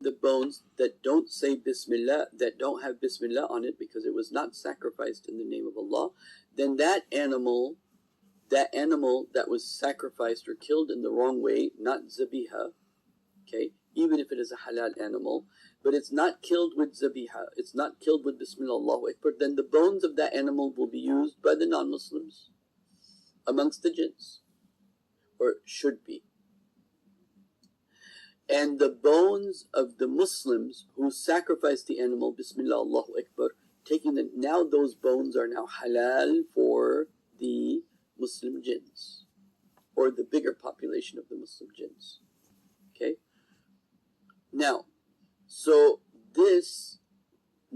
the bones that don't say Bismillah, that don't have Bismillah on it because it was not sacrificed in the name of Allah, then that animal that was sacrificed or killed in the wrong way, not zabiha, okay, even if it is a halal animal, but it's not killed with zabiha, it's not killed with Bismillah, Allahu Akbar, then the bones of that animal will be used by the non-Muslims amongst the jinns, or should be. And the bones of the Muslims who sacrificed the animal, Bismillah, Allahu Akbar, taking them, now those bones are now halal for the Muslim jinns, or the bigger population of the Muslim jinns. Okay? Now, so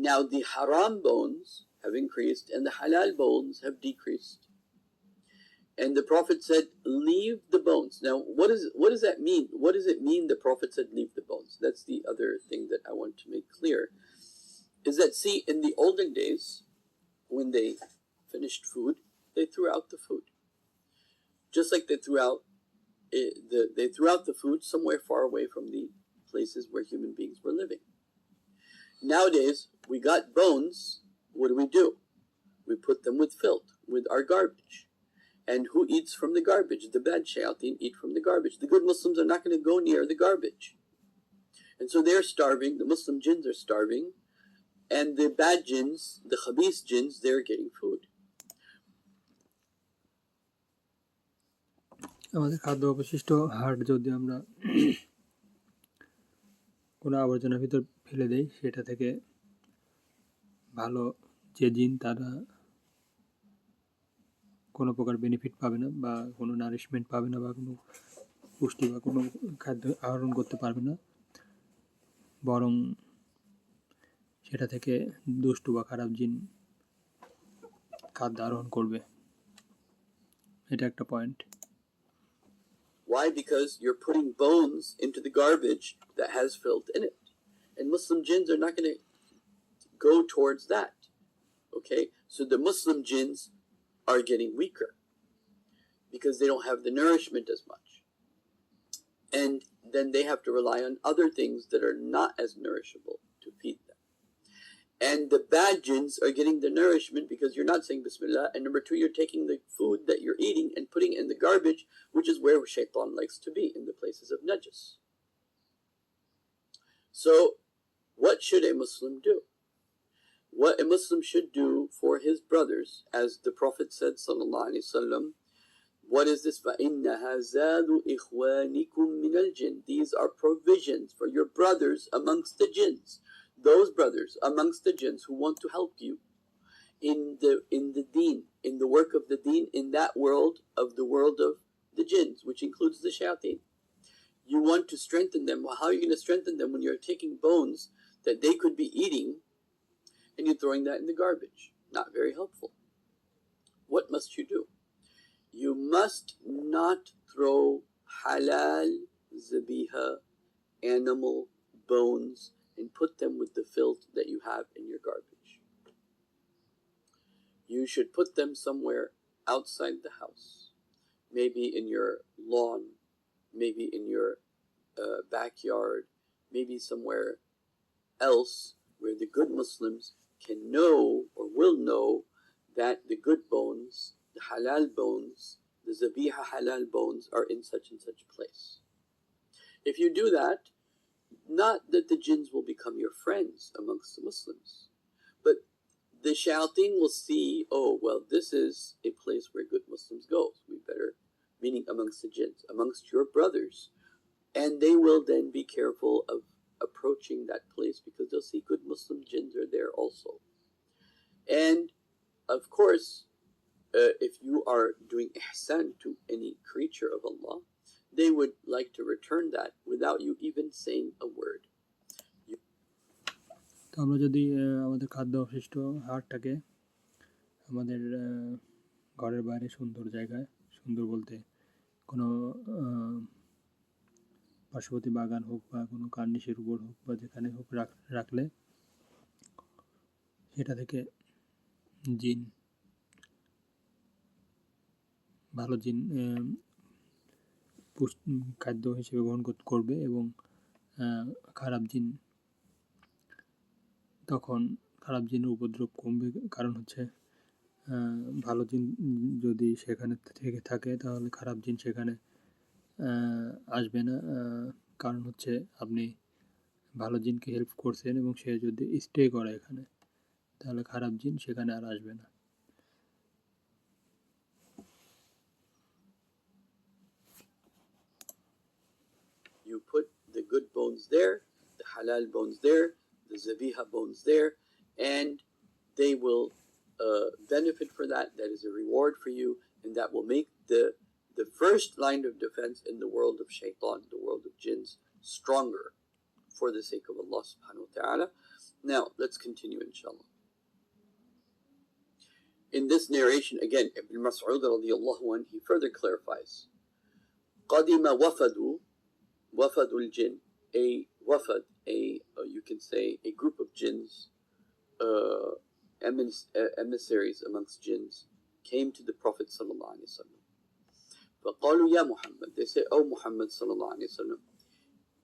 now the haram bones have increased and the halal bones have decreased. And the Prophet said, leave the bones. Now, what does that mean? What does it mean the Prophet said, leave the bones? That's the other thing that I want to make clear. Is that, see, in the olden days, when they finished food, they threw out the food. Just like they threw out the food somewhere far away from the places where human beings were living. Nowadays, we got bones. What do? We put them with filth, with our garbage. And who eats from the garbage? The bad shayateen eat from the garbage. The good Muslims are not going to go near the garbage. And so they're starving, the Muslim jinns are starving, and the bad jinns, the khabith jinns, they're getting food. আমাদের খাদ্য অবশিষ্ট হাড় যদি আমরা কোনো আবর্জনার ভিতর ফেলে দেই, সেটা থেকে ভালো যে জিন তারা কোনো প্রকার বেনিফিট পাবে না, বা কোনো নারিশমেন্ট পাবে না, বা কোনো পুষ্টি বা কোনো খাদ্য আহরণ করতে পারবে না, বরং সেটা থেকে দুষ্টু বা খারাপ জিন খাদ্য আহরণ করবে। এটা একটা point. Why? Because you're putting bones into the garbage that has filth in it. And Muslim jinns are not going to go towards that. Okay? So the Muslim jinns are getting weaker because they don't have the nourishment as much. And then they have to rely on other things that are not as nourishable to feed them. And the bad jinns are getting the nourishment because you're not saying Bismillah. And number two, you're taking the food that you're eating and putting it in the garbage, which is where shaitan likes to be, in the places of najis. So what should a Muslim do? What a Muslim should do for his brothers, as the Prophet said, sallallahu alaihi wasallam, what is this? فَإِنَّهَا زَادُ إِخْوَانِكُمْ مِنَ الْجِنِّ. These are provisions for your brothers amongst the jinns. Those brothers amongst the jinns who want to help you in the deen, in the work of the deen, in that world of the jinns, which includes the shayateen. You want to strengthen them. Well, how are you going to strengthen them when you're taking bones that they could be eating and you're throwing that in the garbage? Not very helpful. What must you do? You must not throw halal zabiha animal bones and put them with the filth that you have in your garbage. You should put them somewhere outside the house, maybe in your lawn, maybe in your backyard, maybe somewhere else where the good Muslims can know or will know that the good bones, the halal bones, the zabiha halal bones are in such and such place. If you do that, not that the jinns will become your friends amongst the Muslims, but the shayateen will see, oh, well, this is a place where good Muslims go. So we better, meaning amongst the jinns, amongst your brothers. And they will then be careful of approaching that place because they'll see good Muslim jinns are there also. And, of course, if you are doing ihsan to any creature of Allah, they would like to return that without you even saying a word. তো আমরা যদি আমাদের খাদ্য অবশিষ্ট হাড়টাকে আমাদের ঘরের বাইরে সুন্দর জায়গায়, সুন্দর বলতে কোনো পার্শ্ববর্তী বাগান হোক বা কোনো কার্নিশের উপর হোক বা যেখানে হোক রাখলে সেটা থেকে জিন, ভালো জিন খাদ্য হিসেবে গ্রহণ করবে এবং খারাপ জিন, তখন খারাপ জিনের উপদ্রব কমবে। কারণ হচ্ছে ভালো জিন যদি সেখানে থেকে থাকে তাহলে খারাপ জিন সেখানে আসবে না। কারণ হচ্ছে আপনি ভালো জিনকে হেল্প করছেন এবং সে যদি স্টে করে এখানে, তাহলে খারাপ জিন সেখানে আর আসবে না। You put the good bones there, the halal bones there, the zabiha bones there, and they will benefit for that. That is a reward for you, and that will make the first line of defense in the world of shaitan, the world of jinns, stronger for the sake of Allah subhanahu wa ta'ala. Now, let's continue, inshallah. In this narration, again, Ibn Mas'ud radiallahu anh, he further clarifies, قَدِمَ وَفَدُ الْجِنِّ, a wafad, you can say a group of jinns, emissaries amongst jinns, came to the Prophet sallallahu alaihi wasallam. فقالوا يا محمد, they say, "O Muhammad sallallahu alaihi wasallam,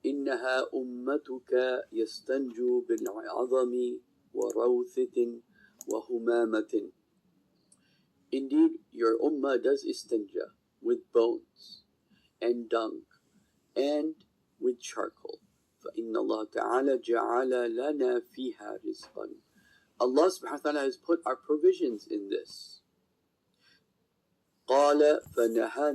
إنها أمتك يستنجو بالعظم وروثة وهمامة." Indeed, your ummah does istinja with bones and dung and with charcoal. فإن الله تعالى جعل لنا فيها رزقا. Allah subhanahu wa ta'ala has put our provisions in this. قال فنهانا